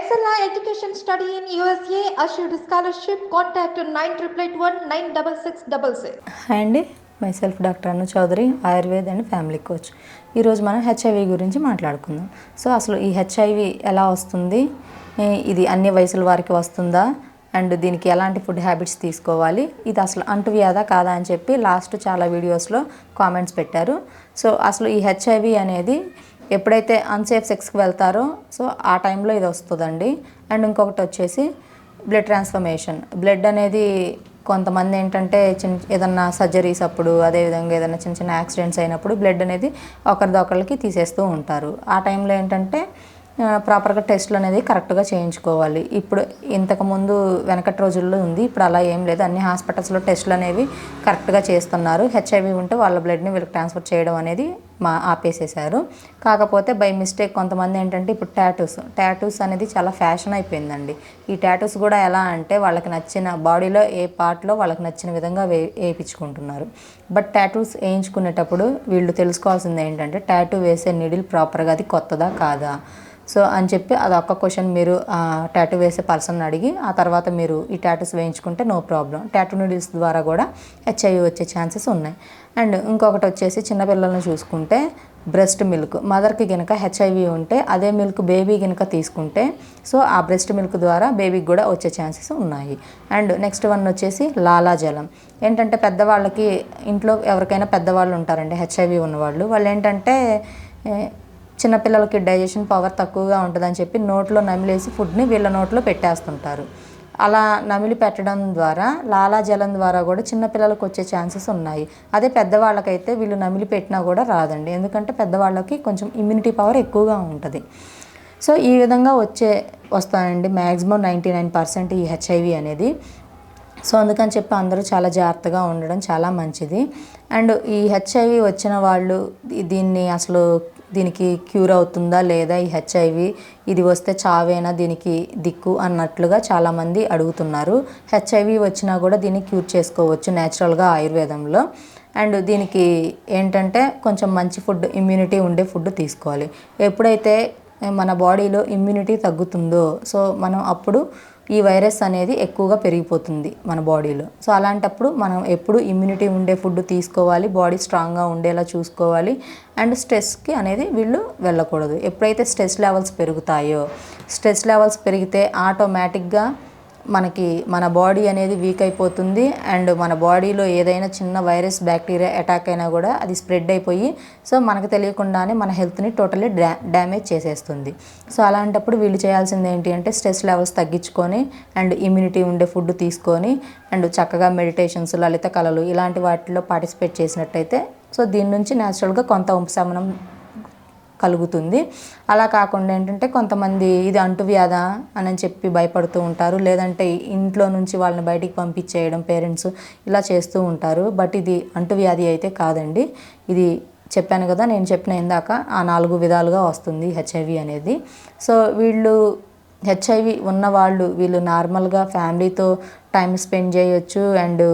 Excella Education Study in USA assured scholarship. Contact 9881 hi అండి, myself doctor Anu Chaudhary, Ayurved and family coach. ఈరోజు మనం HIV గురించి మాట్లాడుకుందాం. సో అసలు ఈ హెచ్ఐవి ఎలా వస్తుంది, ఇది అన్ని వయసుల వారికి వస్తుందా, అండ్ దీనికి ఎలాంటి ఫుడ్ హ్యాబిట్స్ తీసుకోవాలి, ఇది అసలు అంటువ్యాధా కాదా అని చెప్పి లాస్ట్ చాలా వీడియోస్లో కామెంట్స్ పెట్టారు. సో అసలు ఈ హెచ్ఐవి అనేది ఎప్పుడైతే అన్సేఫ్ సెక్స్కి వెళ్తారో సో ఆ టైంలో ఇది వస్తుందండి. అండ్ ఇంకొకటి వచ్చేసి బ్లడ్ ట్రాన్స్ఫర్మేషన్. బ్లడ్ అనేది కొంతమంది ఏంటంటే ఏదన్నా సర్జరీస్ అప్పుడు, అదేవిధంగా ఏదైనా చిన్న చిన్న యాక్సిడెంట్స్ అయినప్పుడు బ్లడ్ అనేది ఒకరిదొకరికి తీసేస్తూ ఉంటారు. ఆ టైంలో ఏంటంటే ప్రాపర్గా టెస్ట్లు అనేది కరెక్ట్గా చేయించుకోవాలి. ఇప్పుడు ఇంతకుముందు వెనకటి రోజుల్లో ఉంది, ఇప్పుడు అలా ఏం లేదు. అన్ని హాస్పిటల్స్లో టెస్ట్లు అనేవి కరెక్ట్గా చేస్తున్నారు. హెచ్ఐవి ఉంటే వాళ్ళ బ్లడ్ని వీళ్ళకి ట్రాన్స్ఫర్ చేయడం అనేది ఆపేసేసారు. కాకపోతే బై మిస్టేక్ కొంతమంది ఏంటంటే ఇప్పుడు టాటూస్ అనేది చాలా ఫ్యాషన్ అయిపోయిందండి. ఈ టాటూస్ కూడా ఎలా అంటే వాళ్ళకి నచ్చిన బాడీలో ఏ పార్ట్లో వాళ్ళకి నచ్చిన విధంగా వేయించుకుంటున్నారు. బట్ టాటూస్ వేయించుకునేటప్పుడు వీళ్ళు తెలుసుకోవాల్సింది ఏంటంటే టాటూ వేసే నీడిల్ ప్రాపర్గా అది కొత్తదా కాదా. సో అని చెప్పి అదొక్క క్వశ్చన్ మీరు టాటూ వేసే పర్సన్ అడిగి ఆ తర్వాత మీరు ఈ టాటూస్ వేయించుకుంటే నో ప్రాబ్లం. టాటూ నీడిల్స్ ద్వారా కూడా హెచ్ఐవి వచ్చే ఛాన్సెస్ ఉన్నాయి. అండ్ ఇంకొకటి వచ్చేసి చిన్నపిల్లలను చూసుకుంటే బ్రెస్ట్ మిల్క్, మదర్కి కనుక హెచ్ఐవి ఉంటే అదే మిల్క్ బేబీ కనుక తీసుకుంటే సో ఆ బ్రెస్ట్ మిల్క్ ద్వారా బేబీకి కూడా వచ్చే ఛాన్సెస్ ఉన్నాయి. అండ్ నెక్స్ట్ వన్ వచ్చేసి లాలాజలం. ఏంటంటే పెద్దవాళ్ళకి ఇంట్లో ఎవరికైనా పెద్దవాళ్ళు ఉంటారండి హెచ్ఐవి ఉన్నవాళ్ళు, వాళ్ళు ఏంటంటే చిన్నపిల్లలకి డైజెషన్ పవర్ తక్కువగా ఉంటుందని చెప్పి నోట్లో నమిలేసి ఫుడ్ని వీళ్ళ నోట్లో పెట్టేస్తుంటారు. అలా నమిలి పెట్టడం ద్వారా లాలాజలం ద్వారా కూడా చిన్నపిల్లలకు వచ్చే ఛాన్సెస్ ఉన్నాయి. అదే పెద్దవాళ్ళకైతే వీళ్ళు నమిలి పెట్టినా కూడా రాదండి, ఎందుకంటే పెద్దవాళ్ళకి కొంచెం ఇమ్యూనిటీ పవర్ ఎక్కువగా ఉంటుంది. సో ఈ విధంగా వస్తాయండి మ్యాక్సిమం 99% ఈ హెచ్ఐవి అనేది. సో అందుకని చెప్పి అందరూ చాలా జాగ్రత్తగా ఉండడం చాలా మంచిది. అండ్ ఈ హెచ్ఐవి వచ్చిన వాళ్ళు దీనికి క్యూర్ అవుతుందా లేదా, ఈ హెచ్ఐవి ఇది వస్తే చావేనా దీనికి దిక్కు అన్నట్లుగా చాలామంది అడుగుతున్నారు. హెచ్ఐవి వచ్చినా కూడా దీన్ని క్యూర్ చేసుకోవచ్చు న్యాచురల్గా ఆయుర్వేదంలో. అండ్ దీనికి ఏంటంటే కొంచెం మంచి ఫుడ్, ఇమ్యూనిటీ ఉండే ఫుడ్ తీసుకోవాలి. ఎప్పుడైతే మన బాడీలో ఇమ్యూనిటీ తగ్గుతుందో సో మనం అప్పుడు ఈ వైరస్ అనేది ఎక్కువగా పెరిగిపోతుంది మన బాడీలో. సో అలాంటప్పుడు మనం ఎప్పుడు ఇమ్యూనిటీ ఉండే ఫుడ్ తీసుకోవాలి, బాడీ స్ట్రాంగ్గా ఉండేలా చూసుకోవాలి. అండ్ స్ట్రెస్కి అనేది వీళ్ళు వెళ్ళకూడదు. ఎప్పుడైతే స్ట్రెస్ లెవెల్స్ పెరిగితే ఆటోమేటిక్గా మన బాడీ అనేది వీక్ అయిపోతుంది. అండ్ మన బాడీలో ఏదైనా చిన్న వైరస్ బ్యాక్టీరియా అటాక్ అయినా కూడా అది స్ప్రెడ్ అయిపోయి సో మనకు తెలియకుండానే మన హెల్త్ని టోటల్లీ డ్యామేజ్ చేసేస్తుంది. సో అలాంటప్పుడు వీళ్ళు చేయాల్సింది ఏంటి అంటే స్ట్రెస్ లెవెల్స్ తగ్గించుకొని అండ్ ఇమ్యూనిటీ ఉండే ఫుడ్ తీసుకొని అండ్ చక్కగా మెడిటేషన్స్, లలిత కళలు ఇలాంటి వాటిలో పార్టిసిపేట్ చేసినట్టయితే సో దీని నుంచి న్యాచురల్గా కొంత ఉపశమనం కలుగుతుంది. అలా కాకుండా ఏంటంటే కొంతమంది ఇది అంటువ్యాధా అని చెప్పి భయపడుతూ ఉంటారు, లేదంటే ఇంట్లో నుంచి వాళ్ళని బయటికి పంపించేయడం పేరెంట్స్ ఇలా చేస్తూ ఉంటారు. బట్ ఇది అంటువ్యాధి అయితే కాదండి. ఇది చెప్పాను కదా, నేను చెప్పిన ఇందాక ఆ 4 విధాలుగా వస్తుంది హెచ్ఐవి అనేది. సో హెచ్ఐవి ఉన్నవాళ్ళు వీళ్ళు నార్మల్గా ఫ్యామిలీతో టైం స్పెండ్ చేయొచ్చు. అండ్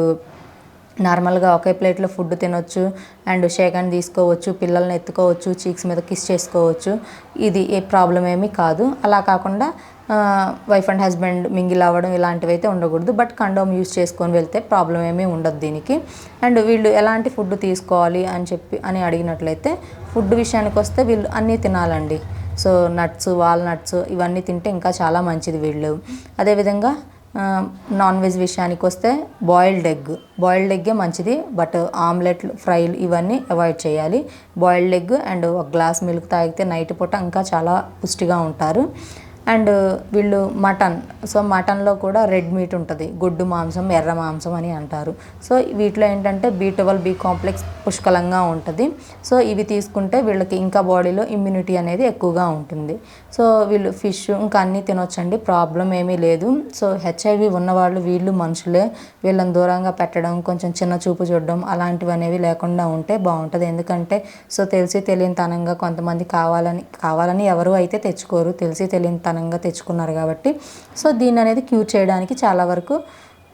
నార్మల్గా ఒకే ప్లేట్లో ఫుడ్ తినొచ్చు. అండ్ షేక్ హ్యాండ్ తీసుకోవచ్చు, పిల్లల్ని ఎత్తుకోవచ్చు, చీక్స్ మీద కిస్ చేసుకోవచ్చు. ఇది ఏ ప్రాబ్లం ఏమీ కాదు. అలా కాకుండా వైఫ్ అండ్ హస్బెండ్ మింగిల్ అవ్వడం ఇలాంటివి అయితే ఉండకూడదు. బట్ కండోమ్ యూజ్ చేసుకొని వెళ్తే ప్రాబ్లం ఏమీ ఉండదు దీనికి. అండ్ వీళ్ళు ఎలాంటి ఫుడ్ తీసుకోవాలి అని అడిగినట్లయితే ఫుడ్ విషయానికి వస్తే వీళ్ళు అన్నీ తినాలండి. సో నట్స్, వాల్నట్స్ ఇవన్నీ తింటే ఇంకా చాలా మంచిది వీళ్ళు. అదేవిధంగా నాన్ వెజ్ విషయానికి వస్తే బాయిల్డ్ ఎగ్గే మంచిది. బట్ ఆమ్లెట్లు, ఫ్రైలు ఇవన్నీ అవాయిడ్ చేయాలి. బాయిల్డ్ ఎగ్ అండ్ ఒక గ్లాస్ మిల్క్ తాగితే నైట్ పూట ఇంకా చాలా పుష్టిగా ఉంటారు. అండ్ వీళ్ళు మటన్లో కూడా రెడ్ మీట్ ఉంటుంది, గొడ్డు మాంసం, ఎర్ర మాంసం అని అంటారు. సో వీటిలో ఏంటంటే B12, B కాంప్లెక్స్ పుష్కలంగా ఉంటుంది. సో ఇవి తీసుకుంటే వీళ్ళకి ఇంకా బాడీలో ఇమ్యూనిటీ అనేది ఎక్కువగా ఉంటుంది. సో వీళ్ళు ఫిష్ ఇంకా అన్నీ తినొచ్చండి, ప్రాబ్లం ఏమీ లేదు. సో హెచ్ఐవి ఉన్నవాళ్ళు వీళ్ళు మనుషులే, వీళ్ళని దూరంగా పెట్టడం, కొంచెం చిన్న చూపు చూడడం అలాంటివి అనేవి లేకుండా ఉంటే బాగుంటుంది. ఎందుకంటే సో తెలిసి తెలియనితనంగా కొంతమంది కావాలని ఎవరు అయితే తెచ్చుకోరు, తెలిసి తెలియనితనంగా తెచ్చుకున్నారు కాబట్టి సో దీన్ని అనేది క్యూర్ చేయడానికి చాలా వరకు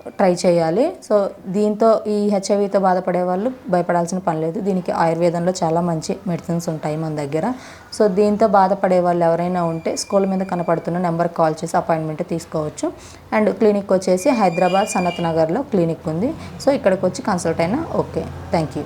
ట్రై చేయాలి. సో దీంతో ఈ హెచ్ఐవితో బాధపడే వాళ్ళు భయపడాల్సిన పని లేదు. దీనికి ఆయుర్వేదంలో చాలా మంచి మెడిసిన్స్ ఉంటాయి మన దగ్గర. సో దీంతో బాధపడే వాళ్ళు ఎవరైనా ఉంటే స్కూల్ మీద కనపడుతున్న నెంబర్కి కాల్ చేసి అపాయింట్మెంట్ తీసుకోవచ్చు. అండ్ క్లినిక్ వచ్చేసి హైదరాబాద్ సనత్ నగర్లో క్లినిక్ ఉంది. సో ఇక్కడికి వచ్చి కన్సల్ట్ అయినా ఓకే. Thank you.